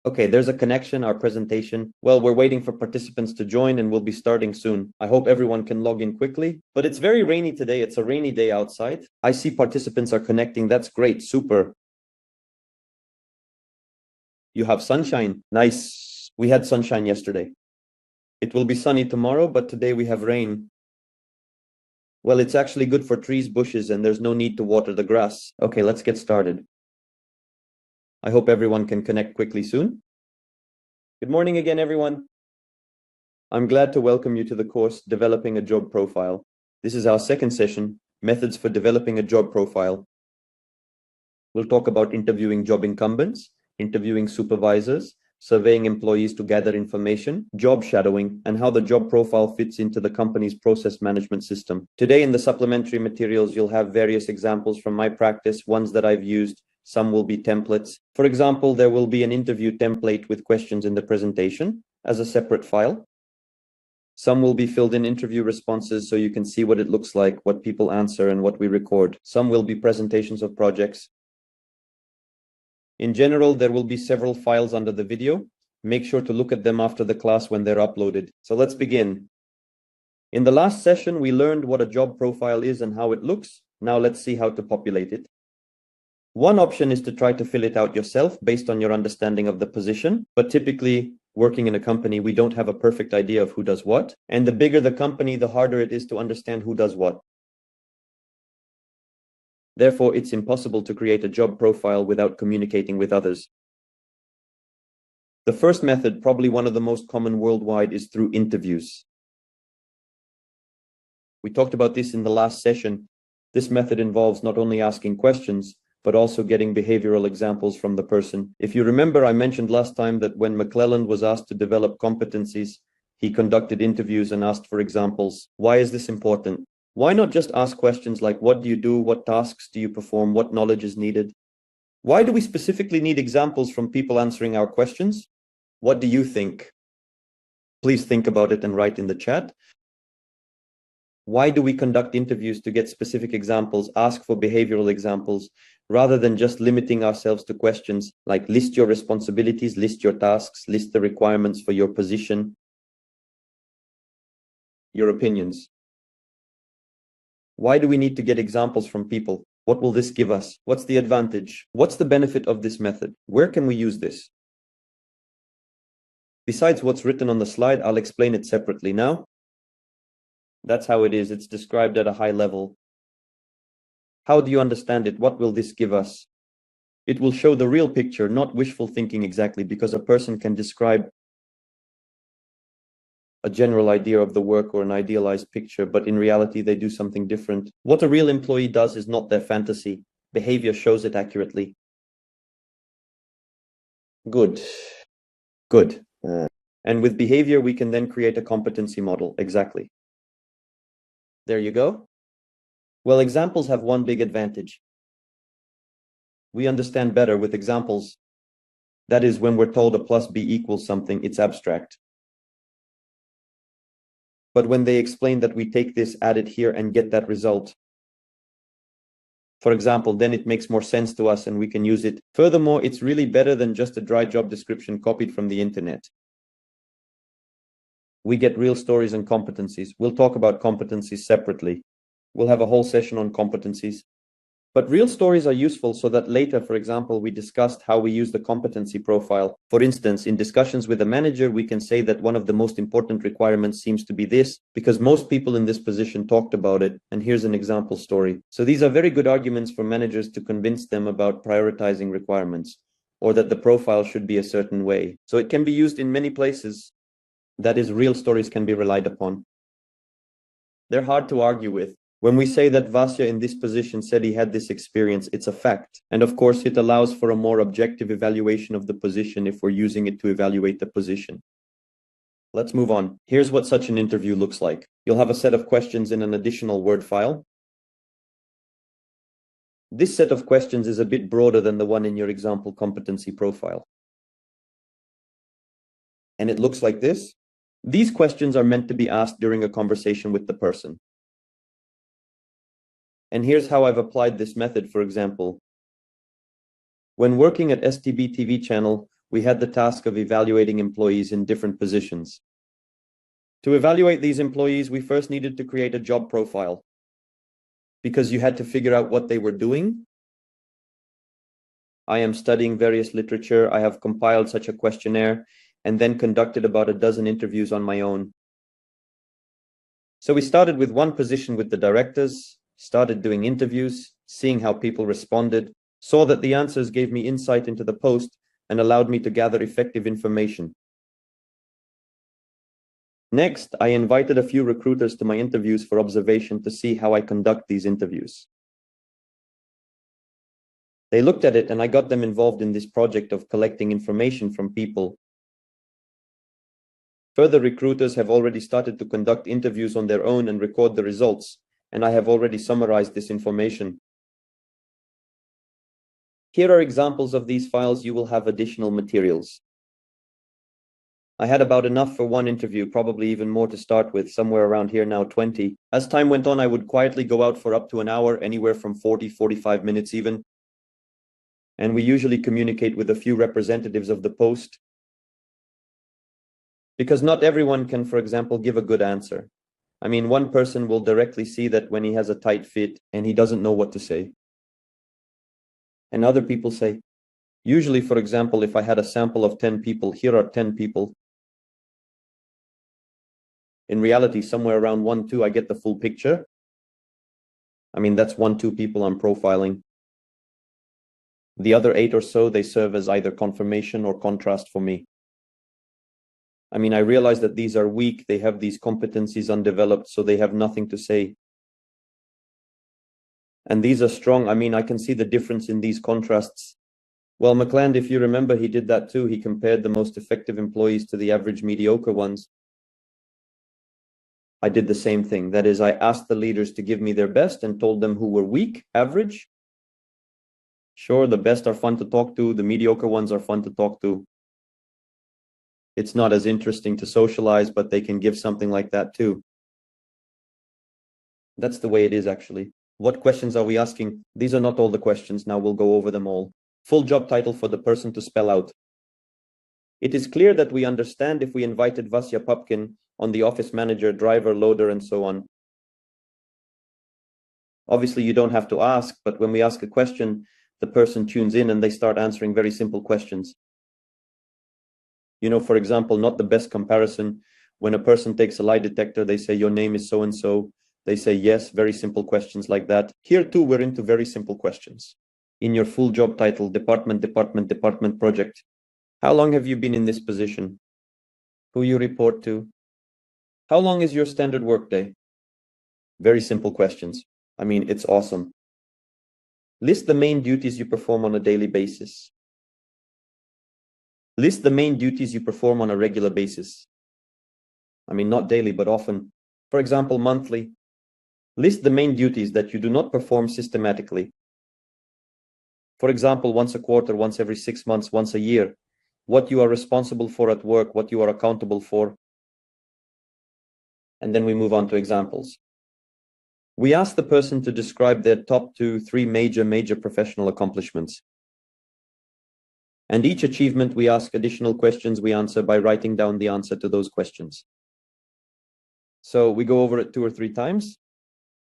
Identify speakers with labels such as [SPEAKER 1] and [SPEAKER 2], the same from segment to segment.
[SPEAKER 1] Okay, there's a connection, our presentation. Well, we're waiting for participants to join and we'll be starting soon. I hope everyone can log in quickly, but it's very rainy today. It's a rainy day outside. I see participants are connecting. That's great. Super. You have sunshine. Nice. We had sunshine yesterday. It will be sunny tomorrow, but today we have rain. Well, it's actually good for trees, bushes, and there's no need to water the grass. Okay, let's get started. I hope everyone can connect quickly soon. Good morning again, everyone. I'm glad to welcome you to the course, Developing a Job Profile. This is our second session, Methods for Developing a Job Profile. We'll talk about interviewing job incumbents, interviewing supervisors, surveying employees to gather information, job shadowing, and how the job profile fits into the company's process management system. Today in the supplementary materials, you'll have various examples from my practice, ones that I've used. Some will be templates. For example, there will be an interview template with questions in the presentation as a separate file. Some will be filled in interview responses so you can see what it looks like, what people answer, and what we record. Some will be presentations of projects. In general, there will be several files under the video. Make sure to look at them after the class when they're uploaded. So let's begin. In the last session, we learned what a job profile is and how it looks. Now let's see how to populate it. One option is to try to fill it out yourself based on your understanding of the position, but typically working in a company, we don't have a perfect idea of who does what. And the bigger the company, the harder it is to understand who does what. Therefore, it's impossible to create a job profile without communicating with others. The first method, probably one of the most common worldwide, is through interviews. We talked about this in the last session. This method involves not only asking questions, but also getting behavioral examples from the person. If you remember, I mentioned last time that when McClelland was asked to develop competencies, he conducted interviews and asked for examples. Why is this important? Why not just ask questions like, what do you do? What tasks do you perform? What knowledge is needed? Why do we specifically need examples from people answering our questions? What do you think? Please think about it and write in the chat. Why do we conduct interviews to get specific examples, ask for behavioral examples, rather than just limiting ourselves to questions like list your responsibilities, list your tasks, list the requirements for your position, your opinions? Why do we need to get examples from people? What will this give us? What's the advantage? What's the benefit of this method? Where can we use this? Besides what's written on the slide, I'll explain it separately now. That's how it is. It's described at a high level. How do you understand it? What will this give us? It will show the real picture, not wishful thinking exactly, because a person can describe a general idea of the work or an idealized picture, but in reality, they do something different. What a real employee does is not their fantasy. Behavior shows it accurately. Good. Good. And with behavior, we can then create a competency model. Exactly. There you go. Well, examples have one big advantage. We understand better with examples. That is, when we're told a plus B equals something, it's abstract. But when they explain that we take this, add it here, and get that result, for example, then it makes more sense to us and we can use it. Furthermore, it's really better than just a dry job description copied from the internet. We get real stories and competencies. We'll talk about competencies separately. We'll have a whole session on competencies. But real stories are useful so that later, for example, we discussed how we use the competency profile. For instance, in discussions with a manager, we can say that one of the most important requirements seems to be this, because most people in this position talked about it, and here's an example story. So these are very good arguments for managers to convince them about prioritizing requirements, or that the profile should be a certain way. So it can be used in many places. That is, real stories can be relied upon. They're hard to argue with. When we say that Vasya in this position said he had this experience, it's a fact. And of course, it allows for a more objective evaluation of the position if we're using it to evaluate the position. Let's move on. Here's what such an interview looks like. You'll have a set of questions in an additional Word file. This set of questions is a bit broader than the one in your example competency profile. And it looks like this. These questions are meant to be asked during a conversation with the person. And here's how I've applied this method, for example. When working at STB TV channel, we had the task of evaluating employees in different positions. To evaluate these employees, we first needed to create a job profile because you had to figure out what they were doing. I am studying various literature. I have compiled such a questionnaire and then conducted about a dozen interviews on my own. So we started with one position with the directors, started doing interviews, seeing how people responded, saw that the answers gave me insight into the post and allowed me to gather effective information. Next, I invited a few recruiters to my interviews for observation to see how I conduct these interviews. They looked at it and I got them involved in this project of collecting information from people. Further recruiters have already started to conduct interviews on their own and record the results, and I have already summarized this information. Here are examples of these files. You will have additional materials. I had about enough for one interview, probably even more to start with, somewhere around here now, 20. As time went on, I would quietly go out for up to an hour, anywhere from 40, 45 minutes even. And we usually communicate with a few representatives of the post. Because not everyone can, for example, give a good answer. I mean, one person will directly see that when he has a tight fit and he doesn't know what to say. And other people say, usually, for example, if I had a sample of 10 people, here are 10 people. In reality, somewhere around 1, 2, I get the full picture. I mean, that's 1, 2 people I'm profiling. The other 8 or so, they serve as either confirmation or contrast for me. I mean, I realize that these are weak, they have these competencies undeveloped, so they have nothing to say. And these are strong. I mean, I can see the difference in these contrasts. Well, McLand, if you remember, he did that too. He compared the most effective employees to the average mediocre ones. I did the same thing. That is, I asked the leaders to give me their best and told them who were weak, average. Sure, the best are fun to talk to. The mediocre ones are fun to talk to. It's not as interesting to socialize, but they can give something like that too. That's the way it is, actually. What questions are we asking? These are not all the questions. Now we'll go over them all. Full job title for the person to spell out. It is clear that we understand if we invited Vasya Pupkin on the office manager, driver, loader, and so on. Obviously, you don't have to ask, but when we ask a question, the person tunes in and they start answering very simple questions. You know, for example, not the best comparison. When a person takes a lie detector, they say, your name is so-and-so. They say, yes, very simple questions like that. Here too, we're into very simple questions. In your full job title, department, project. How long have you been in this position? Who you report to? How long is your standard workday? Very simple questions. I mean, it's awesome. List the main duties you perform on a daily basis. List the main duties you perform on a regular basis. I mean, not daily, but often. For example, monthly. List the main duties that you do not perform systematically. For example, once a quarter, once every 6 months, once a year. What you are responsible for at work, what you are accountable for. And then we move on to examples. We ask the person to describe their top 2, 3 major professional accomplishments. And each achievement, we ask additional questions we answer by writing down the answer to those questions. So we go over it 2 or 3 times.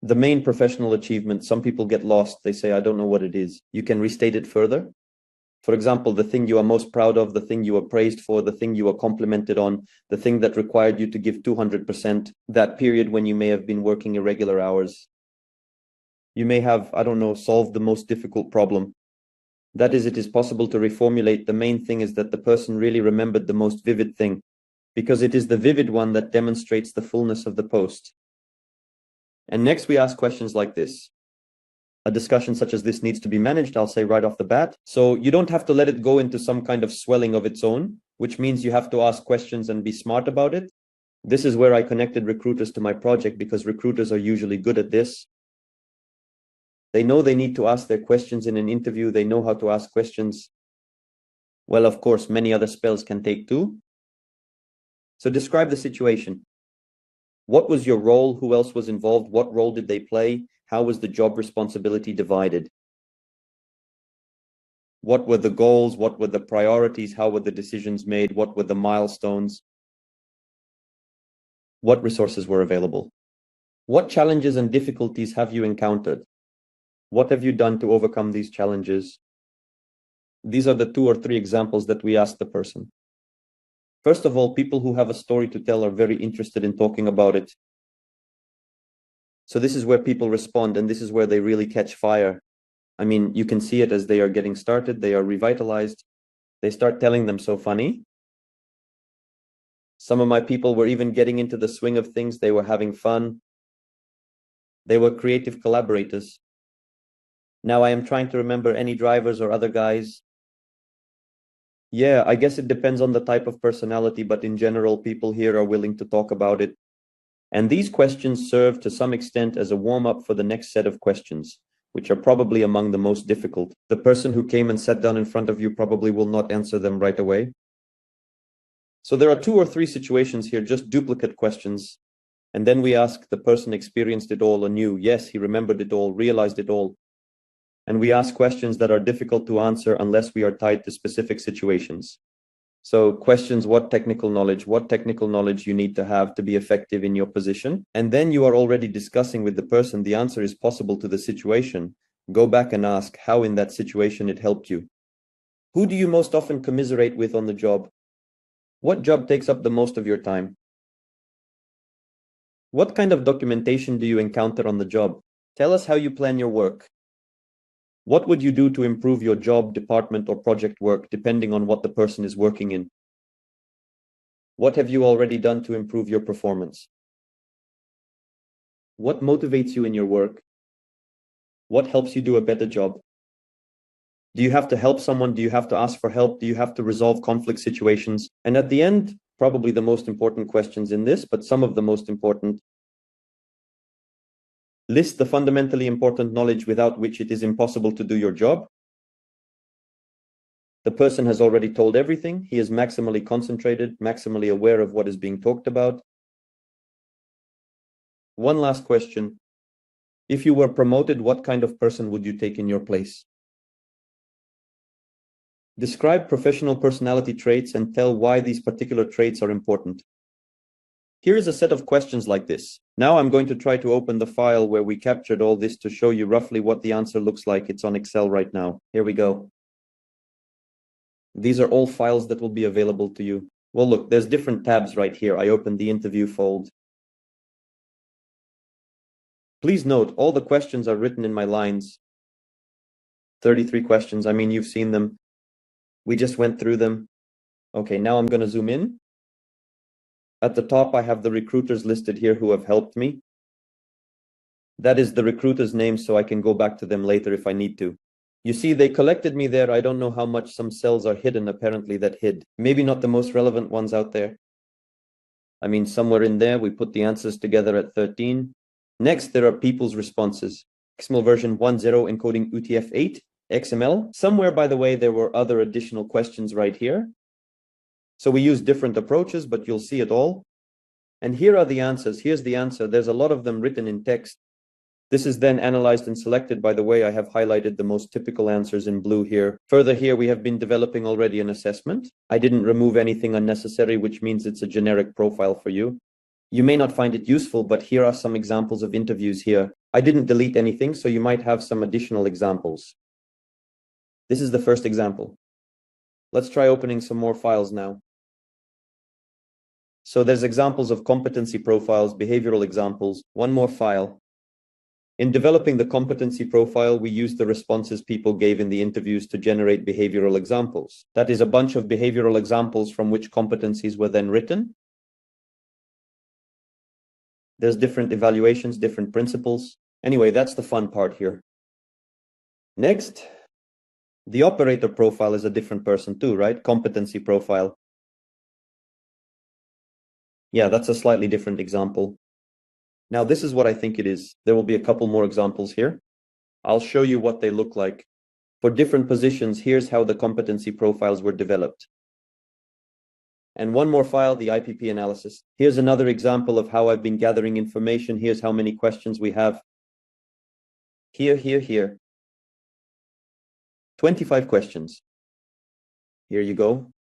[SPEAKER 1] The main professional achievement, some people get lost. They say, I don't know what it is. You can restate it further. For example, the thing you are most proud of, the thing you are praised for, the thing you are complimented on, the thing that required you to give 200%, that period when you may have been working irregular hours. You may have, I don't know, solved the most difficult problem. That is, it is possible to reformulate. The main thing is that the person really remembered the most vivid thing, because it is the vivid one that demonstrates the fullness of the post. And next we ask questions like this. A discussion such as this needs to be managed, I'll say right off the bat. So you don't have to let it go into some kind of swelling of its own, which means you have to ask questions and be smart about it. This is where I connected recruiters to my project, because recruiters are usually good at this. They know they need to ask their questions in an interview. They know how to ask questions. Well, of course, many other spells can take too. So describe the situation. What was your role? Who else was involved? What role did they play? How was the job responsibility divided? What were the goals? What were the priorities? How were the decisions made? What were the milestones? What resources were available? What challenges and difficulties have you encountered? What have you done to overcome these challenges? These are the 2 or 3 examples that we asked the person. First of all, people who have a story to tell are very interested in talking about it. So this is where people respond, and this is where they really catch fire. I mean, you can see it as they are getting started, they are revitalized. They start telling them so funny. Some of my people were even getting into the swing of things. They were having fun. They were creative collaborators. Now I am trying to remember any drivers or other guys. Yeah, I guess it depends on the type of personality, but in general, people here are willing to talk about it. And these questions serve to some extent as a warm-up for the next set of questions, which are probably among the most difficult. The person who came and sat down in front of you probably will not answer them right away. So there are 2 or 3 situations here, just duplicate questions. And then we ask the person experienced it all anew. Yes, he remembered it all, realized it all. And we ask questions that are difficult to answer unless we are tied to specific situations. So questions, what technical knowledge you need to have to be effective in your position. And then you are already discussing with the person, the answer is possible to the situation. Go back and ask how in that situation it helped you. Who do you most often commiserate with on the job? What job takes up the most of your time? What kind of documentation do you encounter on the job? Tell us how you plan your work. What would you do to improve your job, department, or project work depending on what the person is working in? What have you already done to improve your performance? What motivates you in your work? What helps you do a better job? Do you have to help someone? Do you have to ask for help? Do you have to resolve conflict situations? And at the end, probably the most important questions in this, but some of the most important, list the fundamentally important knowledge without which it is impossible to do your job. The person has already told everything. He is maximally concentrated, maximally aware of what is being talked about. One last question. If you were promoted, what kind of person would you take in your place? Describe professional personality traits and tell why these particular traits are important. Here is a set of questions like this. Now I'm going to try to open the file where we captured all this to show you roughly what the answer looks like. It's on Excel right now. Here we go. These are all files that will be available to you. Well, look, there's different tabs right here. I opened the interview fold. Please note, all the questions are written in my lines. 33 questions. I mean, you've seen them. We just went through them. Okay, now I'm going to zoom in. At the top, I have the recruiters listed here who have helped me. That is the recruiter's name, so I can go back to them later if I need to. You see, they collected me there. I don't know how much some cells are hidden, apparently that hid. Maybe not the most relevant ones out there. I mean, somewhere in there, we put the answers together at 13. Next, there are people's responses. XML version 1.0 encoding UTF-8, XML. Somewhere, by the way, there were other additional questions right here. So we use different approaches, but you'll see it all. And here are the answers. Here's the answer. There's a lot of them written in text. This is then analyzed and selected. By the way, I have highlighted the most typical answers in blue here. Further here, we have been developing already an assessment. I didn't remove anything unnecessary, which means it's a generic profile for you. You may not find it useful, but here are some examples of interviews here. I didn't delete anything, so you might have some additional examples. This is the first example. Let's try opening some more files now. So there's examples of competency profiles, behavioral examples, one more file. In developing the competency profile, we used the responses people gave in the interviews to generate behavioral examples. That is a bunch of behavioral examples from which competencies were then written. There's different evaluations, different principles. Anyway, that's the fun part here. Next, the operator profile is a different person too, right? Competency profile. Yeah, that's a slightly different example. Now, this is what I think it is. There will be a couple more examples here. I'll show you what they look like. For different positions, here's how the competency profiles were developed. And one more file, the IPP analysis. Here's another example of how I've been gathering information. Here's how many questions we have. Here. 25 questions. Here you go.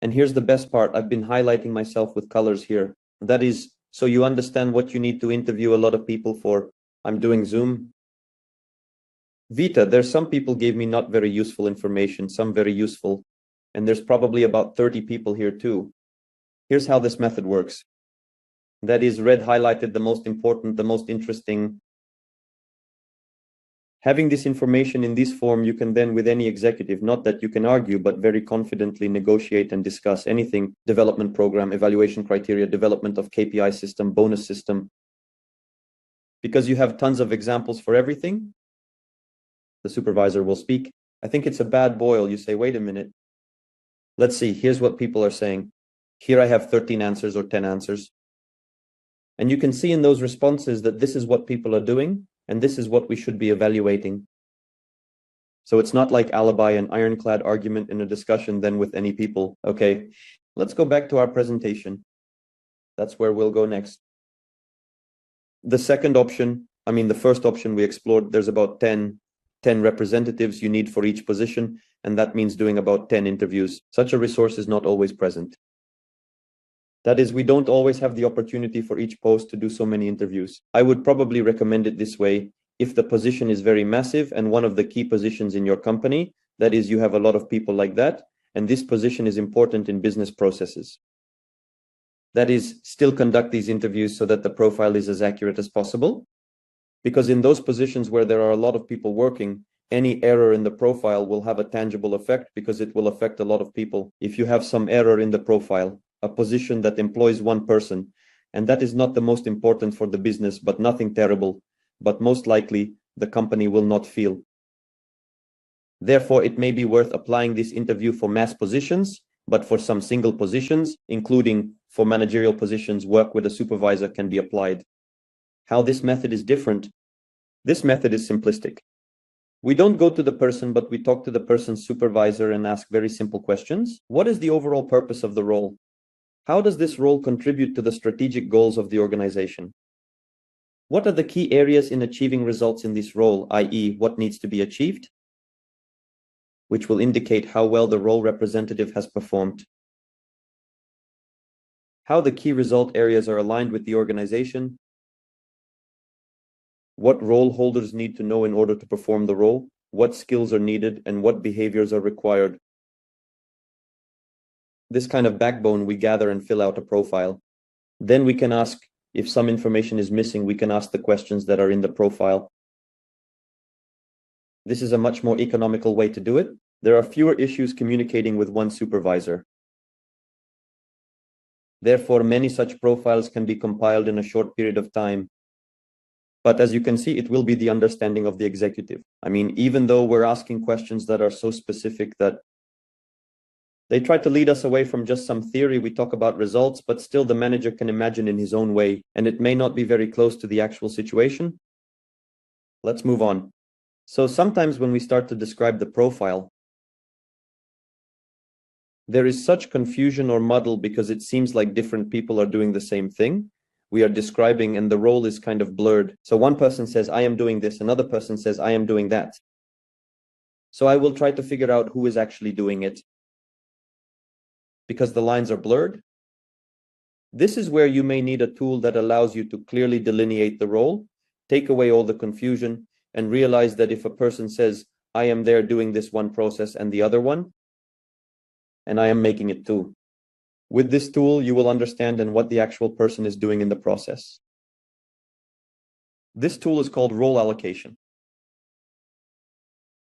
[SPEAKER 1] And here's the best part. I've been highlighting myself with colors here. That is, so you understand what you need to interview a lot of people for. I'm doing Zoom. Vita, there's some people gave me not very useful information, some very useful. And there's probably about 30 people here too. Here's how this method works. That is, red highlighted the most important, the most interesting. Having this information in this form, you can then with any executive, not that you can argue, but very confidently negotiate and discuss anything: development program, evaluation criteria, development of KPI system, bonus system. Because you have tons of examples for everything, the supervisor will speak. I think it's a bad boil. You say, wait a minute. Let's see, here's what people are saying. Here I have 13 answers or 10 answers. And you can see in those responses that this is what people are doing, and this is what we should be evaluating. So it's not like alibi and ironclad argument in a discussion then with any people. Okay, let's go back to our presentation. That's where we'll go next. The second option, the first option we explored, there's about 10 representatives you need for each position, and that means doing about 10 interviews. Such a resource is not always present. That is, we don't always have the opportunity for each post to do so many interviews. I would probably recommend it this way. If the position is very massive and one of the key positions in your company, that is, you have a lot of people like that, and this position is important in business processes. That is, still conduct these interviews so that the profile is as accurate as possible. Because in those positions where there are a lot of people working, any error in the profile will have a tangible effect because it will affect a lot of people. If you have some error in the profile, a position that employs one person, and that is not the most important for the business, but nothing terrible, but most likely the company will not feel. Therefore, it may be worth applying this interview for mass positions, but for some single positions, including for managerial positions, work with a supervisor can be applied. How this method is different? This method is simplistic. We don't go to the person, but we talk to the person's supervisor and ask very simple questions. What is the overall purpose of the role? How does this role contribute to the strategic goals of the organization? What are the key areas in achieving results in this role, i.e., what needs to be achieved? Which will indicate how well the role representative has performed. How the key result areas are aligned with the organization. What role holders need to know in order to perform the role, what skills are needed, and what behaviors are required. This kind of backbone we gather and fill out a profile. Then we can ask, if some information is missing, we can ask the questions that are in the profile. This is a much more economical way to do it. There are fewer issues communicating with one supervisor. Therefore, many such profiles can be compiled in a short period of time. But as you can see, it will be the understanding of the executive. Even though we're asking questions that are so specific that they try to lead us away from just some theory, we talk about results, but still the manager can imagine in his own way, and it may not be very close to the actual situation. Let's move on. So sometimes when we start to describe the profile, there is such confusion or muddle because it seems like different people are doing the same thing. We are describing and the role is kind of blurred. So one person says, I am doing this, another person says, I am doing that. So I will try to figure out who is actually doing it, because the lines are blurred. This is where you may need a tool that allows you to clearly delineate the role, take away all the confusion, and realize that if a person says, I am there doing this one process and the other one, and I am making it too. With this tool, you will understand and what the actual person is doing in the process. This tool is called role allocation.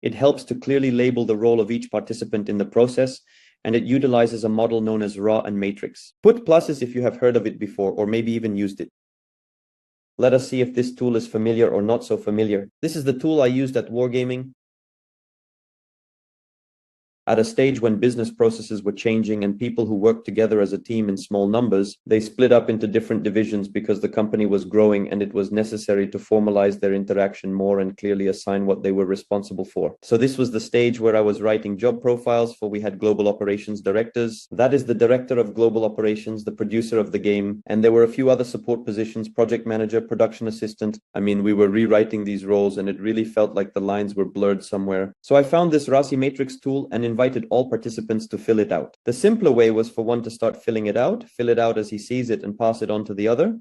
[SPEAKER 1] It helps to clearly label the role of each participant in the process, and it utilizes a model known as raw and matrix. Put pluses if you have heard of it before or maybe even used it. Let us see if this tool is familiar or not so familiar. This is the tool I used at Wargaming. At a stage when business processes were changing and people who worked together as a team in small numbers, they split up into different divisions because the company was growing and it was necessary to formalize their interaction more and clearly assign what they were responsible for. So this was the stage where I was writing job profiles for we had global operations directors. That is the director of global operations, the producer of the game, and there were a few other support positions, project manager, production assistant. I mean, we were rewriting these roles and it really felt like the lines were blurred somewhere. So I found this RASI matrix tool and invited all participants to fill it out. The simpler way was for one to start filling it out, fill it out as he sees it and pass it on to the other.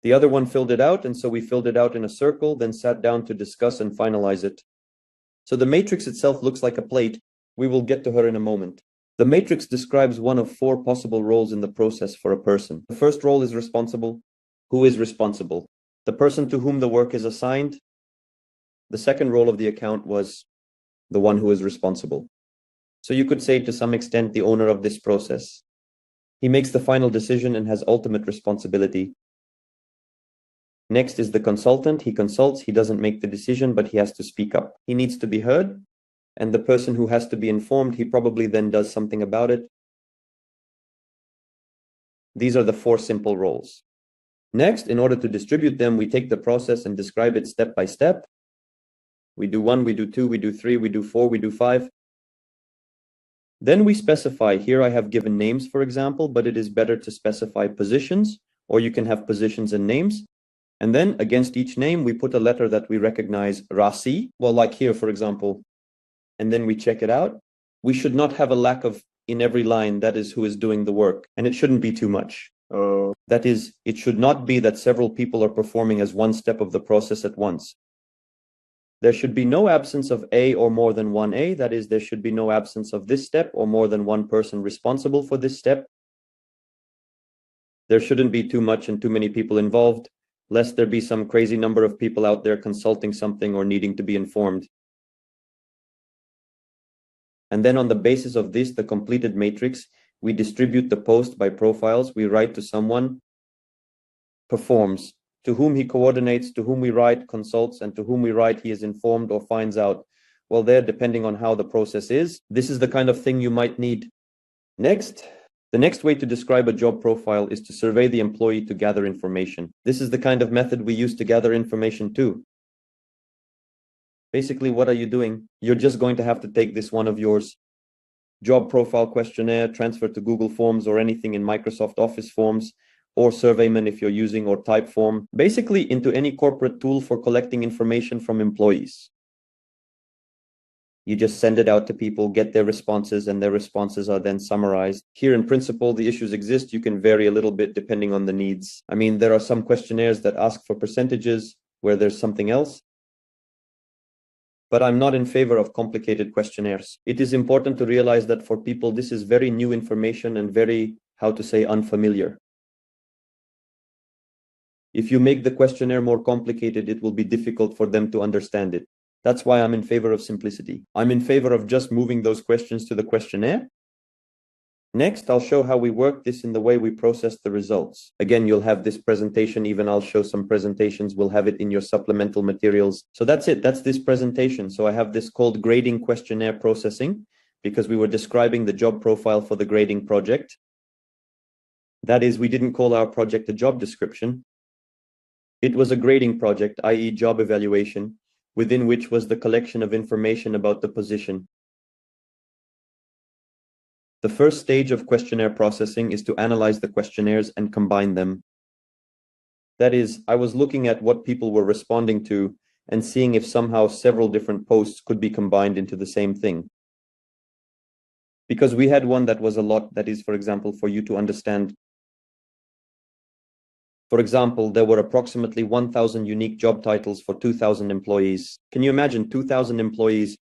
[SPEAKER 1] The other one filled it out, and so we filled it out in a circle, then sat down to discuss and finalize it. So the matrix itself looks like a plate. We will get to her in a moment. The matrix describes one of 4 possible roles in the process for a person. The first role is responsible. Who is responsible? The person to whom the work is assigned. The second role of the account was the one who is responsible. So you could say to some extent the owner of this process. He makes the final decision and has ultimate responsibility. Next is the consultant. He consults, he doesn't make the decision, but he has to speak up. He needs to be heard, and the person who has to be informed, he probably then does something about it. These are the 4 simple roles. Next, in order to distribute them, we take the process and describe it step by step. We do 1, we do 2, we do 3, we do 4, we do 5. Then we specify, here I have given names, for example, but it is better to specify positions, or you can have positions and names. And then against each name, we put a letter that we recognize RASI, well, like here, for example, and then we check it out. We should not have a lack of in every line, that is who is doing the work, and it shouldn't be too much. That is, it should not be that several people are performing as one step of the process at once. There should be no absence of A or more than one A, that is, there should be no absence of this step or more than one person responsible for this step. There shouldn't be too much and too many people involved, lest there be some crazy number of people out there consulting something or needing to be informed. And then on the basis of this, the completed matrix, we distribute the post by profiles. We write to someone, performs, to whom he coordinates, to whom we write, consults, and to whom we write he is informed or finds out. Well, there, depending on how the process is, this is the kind of thing you might need. Next, the next way to describe a job profile is to survey the employee to gather information. This is the kind of method we use to gather information too. Basically, what are you doing? You're just going to have to take this one of yours, job profile questionnaire, transfer to Google Forms or anything in Microsoft Office Forms, or Surveyman if you're using, or Typeform, basically into any corporate tool for collecting information from employees. You just send it out to people, get their responses, and their responses are then summarized. Here in principle, the issues exist. You can vary a little bit depending on the needs. I mean, there are some questionnaires that ask for percentages where there's something else. But I'm not in favor of complicated questionnaires. It is important to realize that for people, this is very new information and very, how to say, unfamiliar. If you make the questionnaire more complicated, it will be difficult for them to understand it. That's why I'm in favor of simplicity. I'm in favor of just moving those questions to the questionnaire. Next, I'll show how we work this in the way we process the results. Again, you'll have this presentation, even I'll show some presentations. We'll have it in your supplemental materials. So that's it, that's this presentation. So I have this called grading questionnaire processing, because we were describing the job profile for the grading project. That is, we didn't call our project a job description. It was a grading project, i.e. job evaluation, within which was the collection of information about the position. The first stage of questionnaire processing is to analyze the questionnaires and combine them. That is, I was looking at what people were responding to and seeing if somehow several different posts could be combined into the same thing. Because we had one that was a lot, that is, for example, for you to understand. For example, there were approximately 1,000 unique job titles for 2,000 employees. Can you imagine 2,000 employees?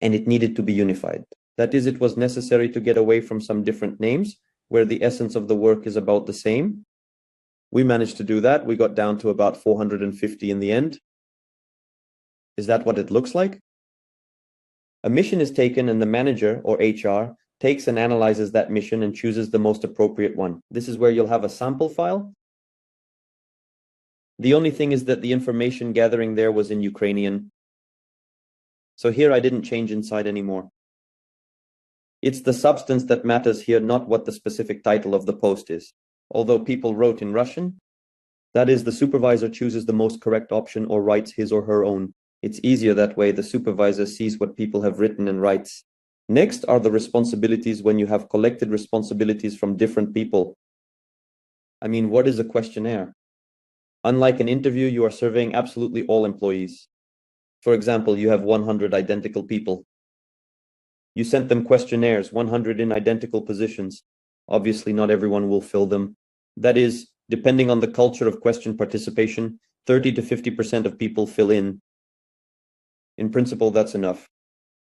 [SPEAKER 1] And it needed to be unified. That is, it was necessary to get away from some different names where the essence of the work is about the same. We managed to do that. We got down to about 450 in the end. Is that what it looks like? A mission is taken and the manager, or HR, takes and analyzes that mission and chooses the most appropriate one. This is where you'll have a sample file. The only thing is that the information gathering there was in Ukrainian. So here I didn't change inside anymore. It's the substance that matters here, not what the specific title of the post is. Although people wrote in Russian, that is, the supervisor chooses the most correct option or writes his or her own. It's easier that way. The supervisor sees what people have written and writes. Next are the responsibilities when you have collected responsibilities from different people. I mean, what is a questionnaire? Unlike an interview, you are surveying absolutely all employees. For example, you have 100 identical people. You sent them questionnaires, 100 in identical positions. Obviously, not everyone will fill them. That is, depending on the culture of question participation, 30 to 50% of people fill in. In principle, that's enough.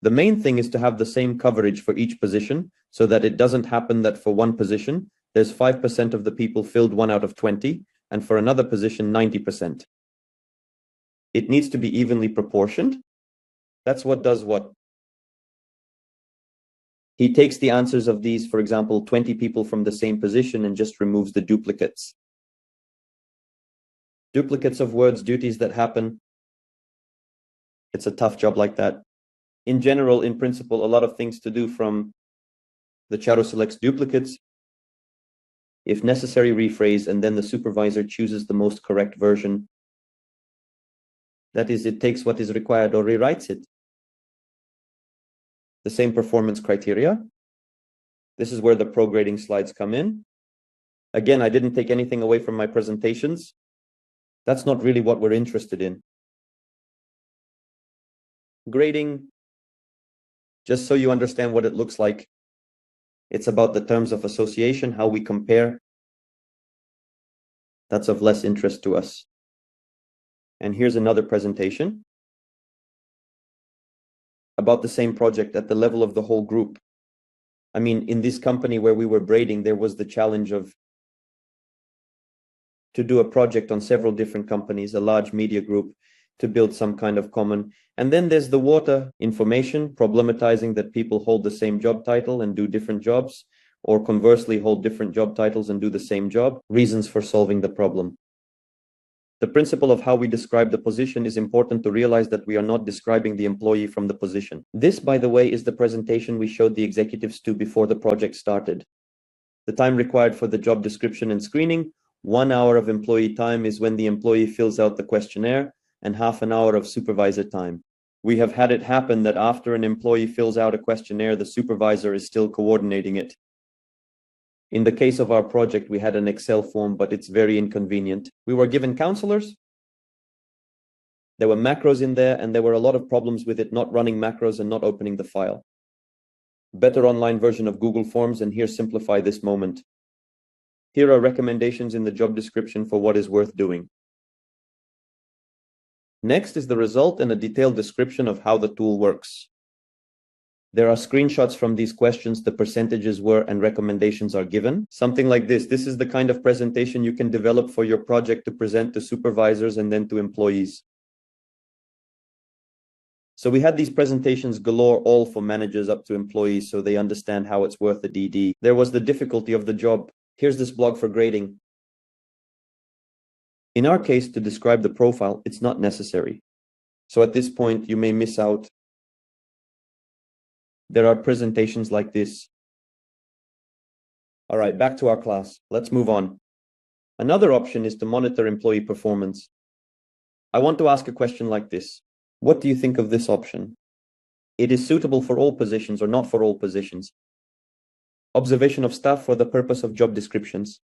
[SPEAKER 1] The main thing is to have the same coverage for each position so that it doesn't happen that for one position, there's 5% of the people filled 1 out of 20, and for another position, 90%. It needs to be evenly proportioned. That's what does what. He takes the answers of these, for example, 20 people from the same position and just removes the duplicates. Duplicates of words, duties that happen. It's a tough job like that. In general, in principle, a lot of things to do from the Charo selects duplicates. If necessary, rephrase, and then the supervisor chooses the most correct version. That is, it takes what is required or rewrites it. The same performance criteria. This is where the pro grading slides come in. Again, I didn't take anything away from my presentations. That's not really what we're interested in. Grading, just so you understand what it looks like. It's about the terms of association, how we compare. That's of less interest to us. And here's another presentation about the same project at the level of the whole group. I mean, in this company where we were braiding, there was the challenge of to do a project on several different companies, a large media group, to build some kind of common. And then there's the water information, problematizing that people hold the same job title and do different jobs, or conversely hold different job titles and do the same job. Reasons for solving the problem. The principle of how we describe the position is important to realize that we are not describing the employee from the position. This, by the way, is the presentation we showed the executives to before the project started. The time required for the job description and screening, 1 hour of employee time is when the employee fills out the questionnaire, and half an hour of supervisor time. We have had it happen that after an employee fills out a questionnaire, the supervisor is still coordinating it. In the case of our project, we had an Excel form, but it's very inconvenient. We were given counselors. There were macros in there, and there were a lot of problems with it not running macros and not opening the file. Better online version of Google Forms, and here simplify this moment. Here are recommendations in the job description for what is worth doing. Next is the result and a detailed description of how the tool works. There are screenshots from these questions, the percentages were, and recommendations are given. Something like this. This is the kind of presentation you can develop for your project to present to supervisors and then to employees. So we had these presentations galore, all for managers up to employees, so they understand how it's worth the DD. There was the difficulty of the job. Here's this blog for grading. In our case, to describe the profile, it's not necessary. So at this point, you may miss out. There are presentations like this. All right, back to our class. Let's move on. Another option is to monitor employee performance. I want to ask a question like this. What do you think of this option? It is suitable for all positions or not for all positions. Observation of staff for the purpose of job descriptions.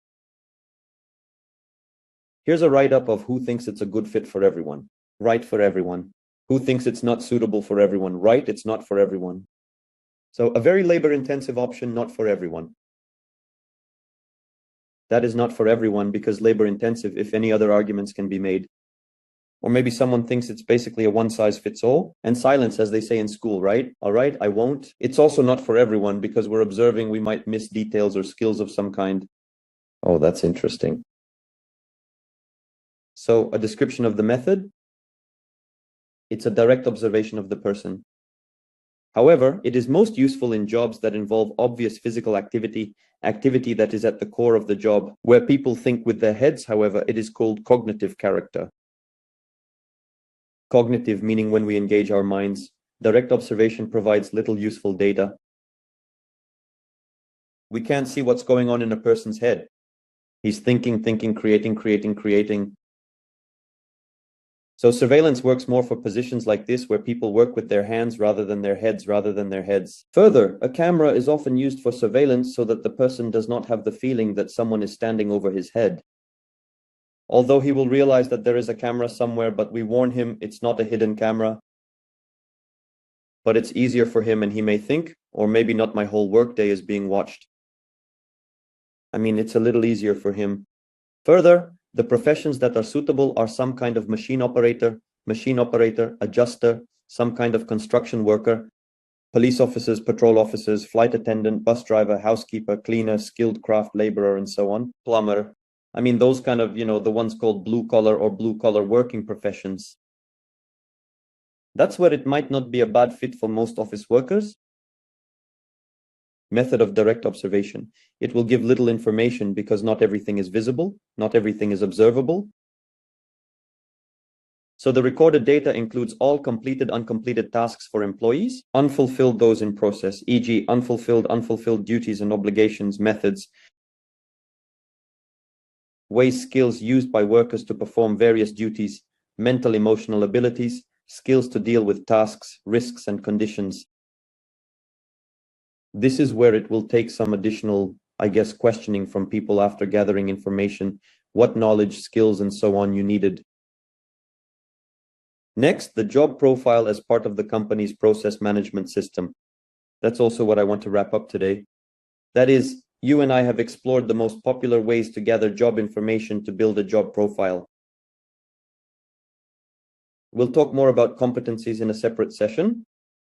[SPEAKER 1] Here's a write-up of who thinks it's a good fit for everyone. Right for everyone. Who thinks it's not suitable for everyone? Right, it's not for everyone. So a very labor-intensive option, not for everyone. That is not for everyone because labor-intensive, if any other arguments can be made. Or maybe someone thinks it's basically a one-size-fits-all. And silence, as they say in school, right? All right, I won't. It's also not for everyone because we're observing we might miss details or skills of some kind. Oh, that's interesting. So a description of the method. It's a direct observation of the person. However, it is most useful in jobs that involve obvious physical activity that is at the core of the job. Where people think with their heads, however, it is called cognitive character. Cognitive meaning when we engage our minds. Direct observation provides little useful data. We can't see what's going on in a person's head. He's thinking, creating. So surveillance works more for positions like this, where people work with their hands rather than their heads. Further, a camera is often used for surveillance so that the person does not have the feeling that someone is standing over his head. Although he will realize that there is a camera somewhere, but we warn him it's not a hidden camera. But it's easier for him, and he may think, or maybe not, my whole workday is being watched. I mean, it's a little easier for him. Further, the professions that are suitable are some kind of machine operator, adjuster, some kind of construction worker, police officers, patrol officers, flight attendant, bus driver, housekeeper, cleaner, skilled craft laborer, and so on, plumber. I mean, those kind of, the ones called blue collar working professions. That's where it might not be a bad fit for most office workers. Method of direct observation. It will give little information because not everything is visible, not everything is observable. So the recorded data includes all completed, uncompleted tasks for employees, unfulfilled those in process, e.g. unfulfilled duties and obligations, methods, ways, skills used by workers to perform various duties, mental, emotional abilities, skills to deal with tasks, risks, and conditions. This is where it will take some additional, questioning from people after gathering information, what knowledge, skills, and so on you needed. Next, the job profile as part of the company's process management system. That's also what I want to wrap up today. That is, you and I have explored the most popular ways to gather job information to build a job profile. We'll talk more about competencies in a separate session,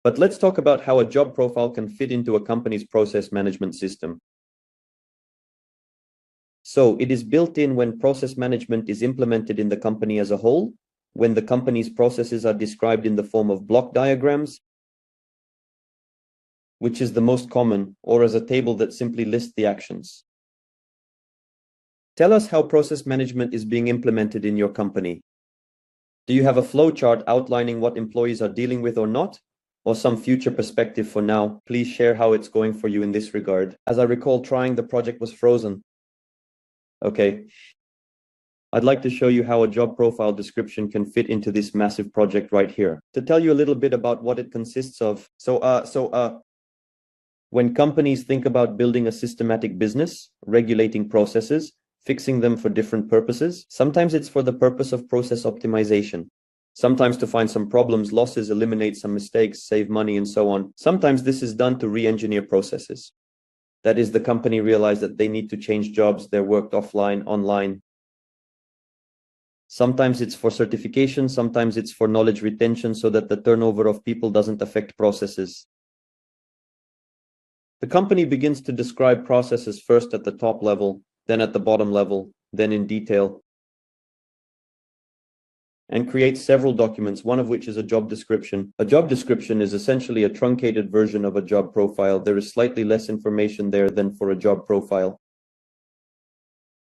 [SPEAKER 1] but let's talk about how a job profile can fit into a company's process management system. So it is built in when process management is implemented in the company as a whole, when the company's processes are described in the form of block diagrams, which is the most common, or as a table that simply lists the actions. Tell us how process management is being implemented in your company. Do you have a flow chart outlining what employees are dealing with or not? Or some future perspective for now? Please share how it's going for you in this regard. As I recall, trying the project was frozen. Okay. I'd like to show you how a job profile description can fit into this massive project right here. To tell you a little bit about what it consists of. When companies think about building a systematic business, regulating processes, fixing them for different purposes, sometimes it's for the purpose of process optimization. Sometimes to find some problems, losses, eliminate some mistakes, save money, and so on. Sometimes this is done to re-engineer processes. That is, the company realized that they need to change jobs, they're worked offline, online. Sometimes it's for certification, sometimes it's for knowledge retention so that the turnover of people doesn't affect processes. The company begins to describe processes first at the top level, then at the bottom level, then in detail, and creates several documents, one of which is a job description. A job description is essentially a truncated version of a job profile. There is slightly less information there than for a job profile.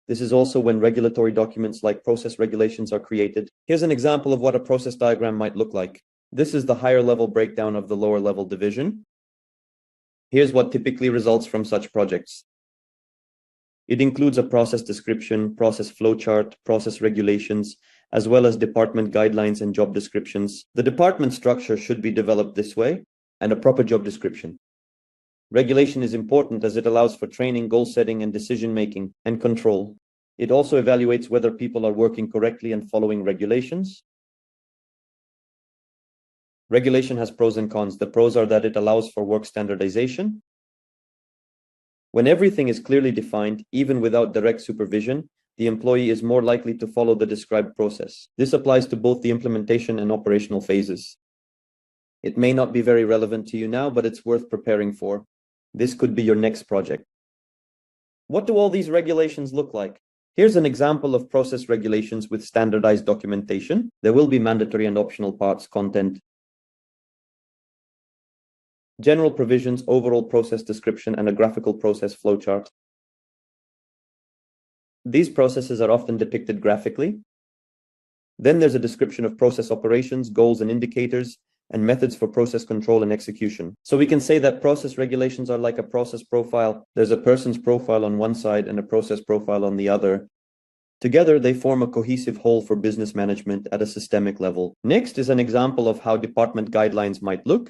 [SPEAKER 1] This is also when regulatory documents like process regulations are created. Here's an example of what a process diagram might look like. This is the higher level breakdown of the lower level division. Here's what typically results from such projects. It includes a process description, process flowchart, process regulations, as well as department guidelines and job descriptions. The department structure should be developed this way, and a proper job description. Regulation is important as it allows for training, goal setting, and decision-making and control. It also evaluates whether people are working correctly and following regulations. Regulation has pros and cons. The pros are that it allows for work standardization. When everything is clearly defined, even without direct supervision, the employee is more likely to follow the described process. This applies to both the implementation and operational phases. It may not be very relevant to you now, but it's worth preparing for. This could be your next project. What do all these regulations look like? Here's an example of process regulations with standardized documentation. There will be mandatory and optional parts, content, general provisions, overall process description, and a graphical process flowchart. These processes are often depicted graphically. Then there's a description of process operations, goals and indicators, and methods for process control and execution. So we can say that process regulations are like a process profile. There's a person's profile on one side and a process profile on the other. Together, they form a cohesive whole for business management at a systemic level. Next is an example of how department guidelines might look.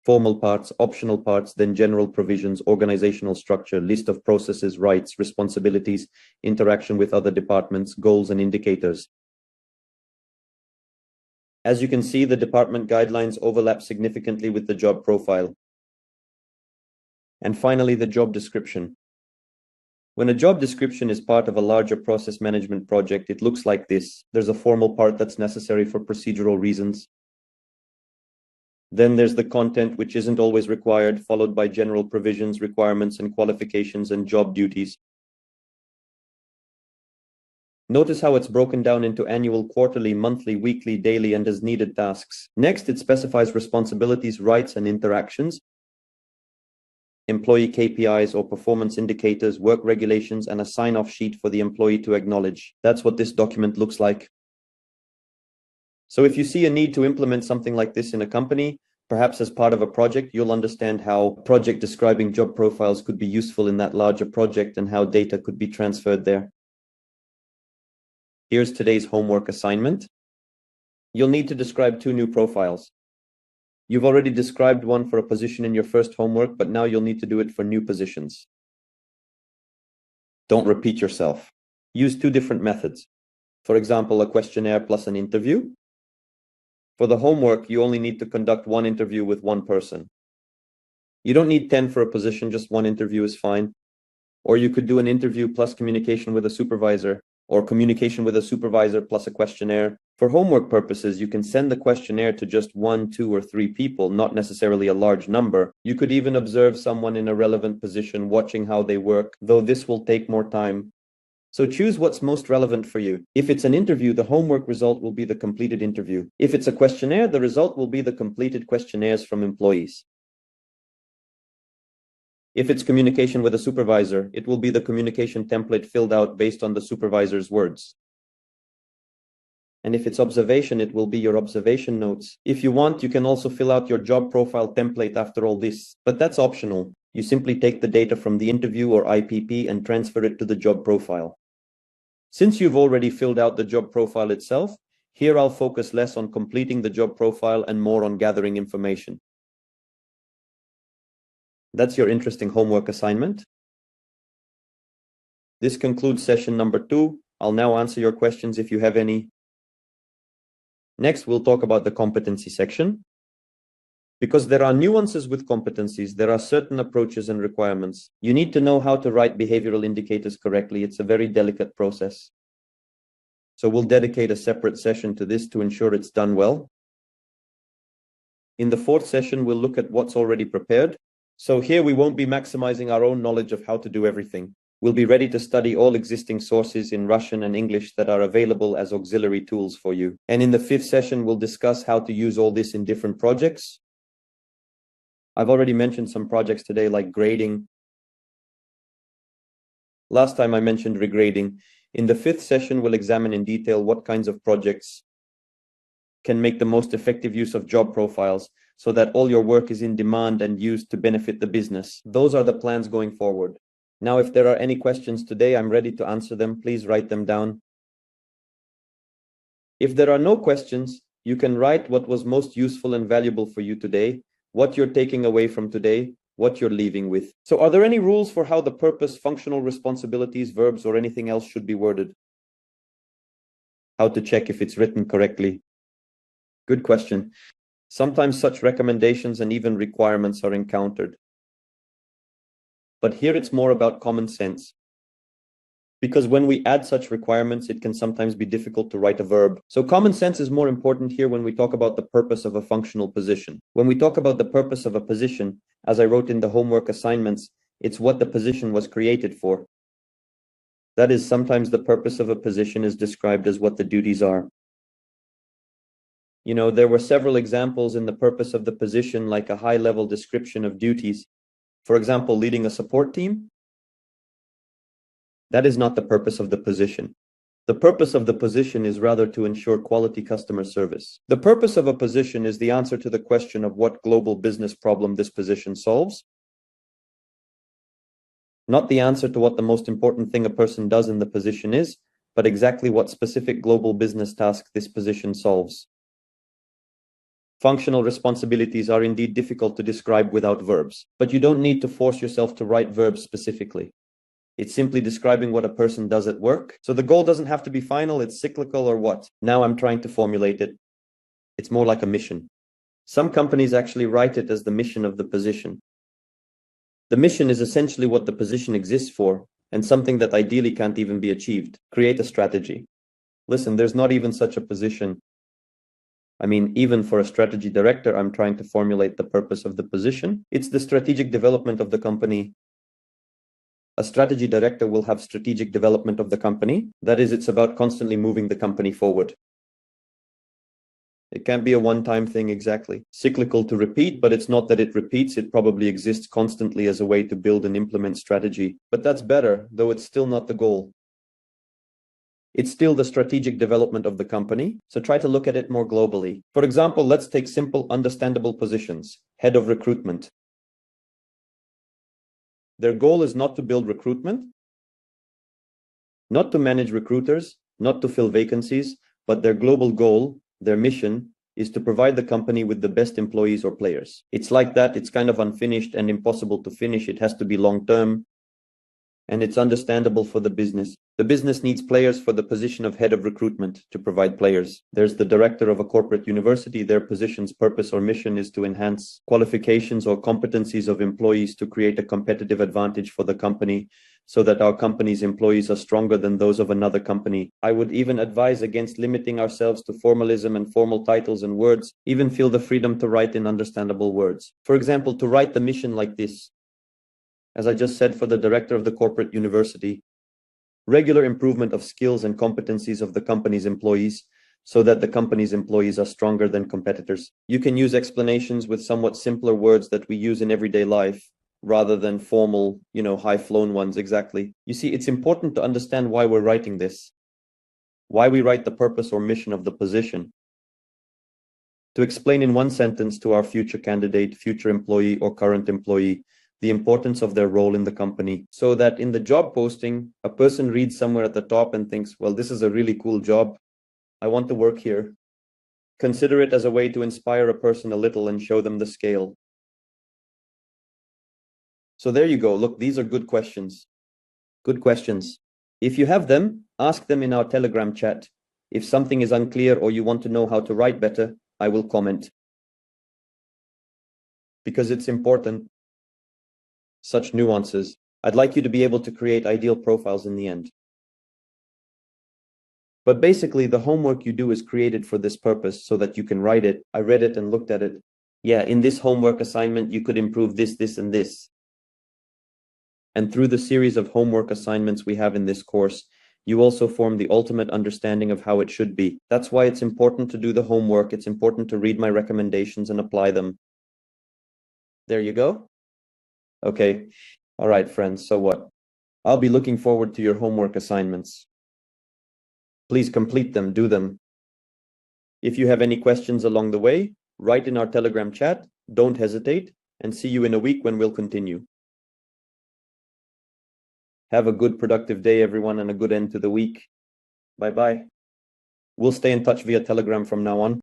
[SPEAKER 1] Formal parts, optional parts, then general provisions, organizational structure, list of processes, rights, responsibilities, interaction with other departments, goals and indicators. As you can see, the department guidelines overlap significantly with the job profile. And finally, the job description. When a job description is part of a larger process management project, it looks like this. There's a formal part that's necessary for procedural reasons. Then there's the content, which isn't always required, followed by general provisions, requirements, and qualifications and job duties. Notice how it's broken down into annual, quarterly, monthly, weekly, daily, and as needed tasks. Next, it specifies responsibilities, rights, and interactions, employee KPIs or performance indicators, work regulations, and a sign-off sheet for the employee to acknowledge. That's what this document looks like. So if you see a need to implement something like this in a company, perhaps as part of a project, you'll understand how a project describing job profiles could be useful in that larger project and how data could be transferred there. Here's today's homework assignment. You'll need to describe 2 new profiles. You've already described one for a position in your first homework, but now you'll need to do it for new positions. Don't repeat yourself. Use 2 different methods. For example, a questionnaire plus an interview. For the homework, you only need to conduct 1 interview with 1 person. You don't need 10 for a position, just 1 interview is fine. Or you could do an interview plus communication with a supervisor, or communication with a supervisor plus a questionnaire. For homework purposes, you can send the questionnaire to just 1, 2, or 3 people, not necessarily a large number. You could even observe someone in a relevant position, watching how they work, though this will take more time. So choose what's most relevant for you. If it's an interview, the homework result will be the completed interview. If it's a questionnaire, the result will be the completed questionnaires from employees. If it's communication with a supervisor, it will be the communication template filled out based on the supervisor's words. And if it's observation, it will be your observation notes. If you want, you can also fill out your job profile template after all this, but that's optional. You simply take the data from the interview or IPP and transfer it to the job profile. Since you've already filled out the job profile itself, here I'll focus less on completing the job profile and more on gathering information. That's your interesting homework assignment. This concludes session number 2. I'll now answer your questions if you have any. Next, we'll talk about the competency section. Because there are nuances with competencies, there are certain approaches and requirements. You need to know how to write behavioral indicators correctly. It's a very delicate process. So we'll dedicate a separate session to this to ensure it's done well. In the 4th session, we'll look at what's already prepared. So here we won't be maximizing our own knowledge of how to do everything. We'll be ready to study all existing sources in Russian and English that are available as auxiliary tools for you. And in the 5th session, we'll discuss how to use all this in different projects. I've already mentioned some projects today like grading. Last time I mentioned regrading. In the 5th session, we'll examine in detail what kinds of projects can make the most effective use of job profiles so that all your work is in demand and used to benefit the business. Those are the plans going forward. Now, if there are any questions today, I'm ready to answer them. Please write them down. If there are no questions, you can write what was most useful and valuable for you today, what you're taking away from today, what you're leaving with. So are there any rules for how the purpose, functional responsibilities, verbs, or anything else should be worded? How to check if it's written correctly? Good question. Sometimes such recommendations and even requirements are encountered. But here it's more about common sense. Because when we add such requirements, it can sometimes be difficult to write a verb. So common sense is more important here when we talk about the purpose of a functional position. When we talk about the purpose of a position, as I wrote in the homework assignments, it's what the position was created for. That is, sometimes the purpose of a position is described as what the duties are. You know, there were several examples in the purpose of the position, like a high-level description of duties. For example, leading a support team. That is not the purpose of the position. The purpose of the position is rather to ensure quality customer service. The purpose of a position is the answer to the question of what global business problem this position solves, not the answer to what the most important thing a person does in the position is, but exactly what specific global business task this position solves. Functional responsibilities are indeed difficult to describe without verbs, but you don't need to force yourself to write verbs specifically. It's simply describing what a person does at work. So the goal doesn't have to be final, it's cyclical or what? Now I'm trying to formulate it. It's more like a mission. Some companies actually write it as the mission of the position. The mission is essentially what the position exists for, and something that ideally can't even be achieved. Create a strategy. Listen, there's not even such a position. I mean, even for a strategy director, I'm trying to formulate the purpose of the position. It's the strategic development of the company. A strategy director will have strategic development of the company. That is, it's about constantly moving the company forward. It can't be a one-time thing exactly. Cyclical to repeat, but it's not that it repeats. It probably exists constantly as a way to build and implement strategy. But that's better, though it's still not the goal. It's still the strategic development of the company, so try to look at it more globally. For example, let's take simple, understandable positions. Head of recruitment. Their goal is not to build recruitment, not to manage recruiters, not to fill vacancies, but their global goal, their mission, is to provide the company with the best employees or players. It's like that, it's kind of unfinished and impossible to finish. It has to be long-term, and it's understandable for the business. The business needs players for the position of head of recruitment to provide players. There's the director of a corporate university. Their position's purpose or mission is to enhance qualifications or competencies of employees to create a competitive advantage for the company so that our company's employees are stronger than those of another company. I would even advise against limiting ourselves to formalism and formal titles and words. Even feel the freedom to write in understandable words. For example, to write the mission like this. As I just said, for the director of the corporate university, regular improvement of skills and competencies of the company's employees so that the company's employees are stronger than competitors. You can use explanations with somewhat simpler words that we use in everyday life rather than formal, high-flown ones exactly. You see, it's important to understand why we're writing this, why we write the purpose or mission of the position. To explain in one sentence to our future candidate, future employee, or current employee, the importance of their role in the company, so that in the job posting, a person reads somewhere at the top and thinks, well, this is a really cool job. I want to work here. Consider it as a way to inspire a person a little and show them the scale. So there you go. Look, these are good questions. Good questions. If you have them, ask them in our Telegram chat. If something is unclear or you want to know how to write better, I will comment. Because it's important. Such nuances. I'd like you to be able to create ideal profiles in the end. But basically, the homework you do is created for this purpose so that you can write it. I read it and looked at it. Yeah, in this homework assignment, you could improve this, this, and this. And through the series of homework assignments we have in this course, you also form the ultimate understanding of how it should be. That's why it's important to do the homework. It's important to read my recommendations and apply them. There you go. Okay. All right, friends. So what? I'll be looking forward to your homework assignments. Please complete them, do them. If you have any questions along the way, write in our Telegram chat. Don't hesitate, and see you in a week when we'll continue. Have a good, productive day, everyone, and a good end to the week. Bye-bye. We'll stay in touch via Telegram from now on.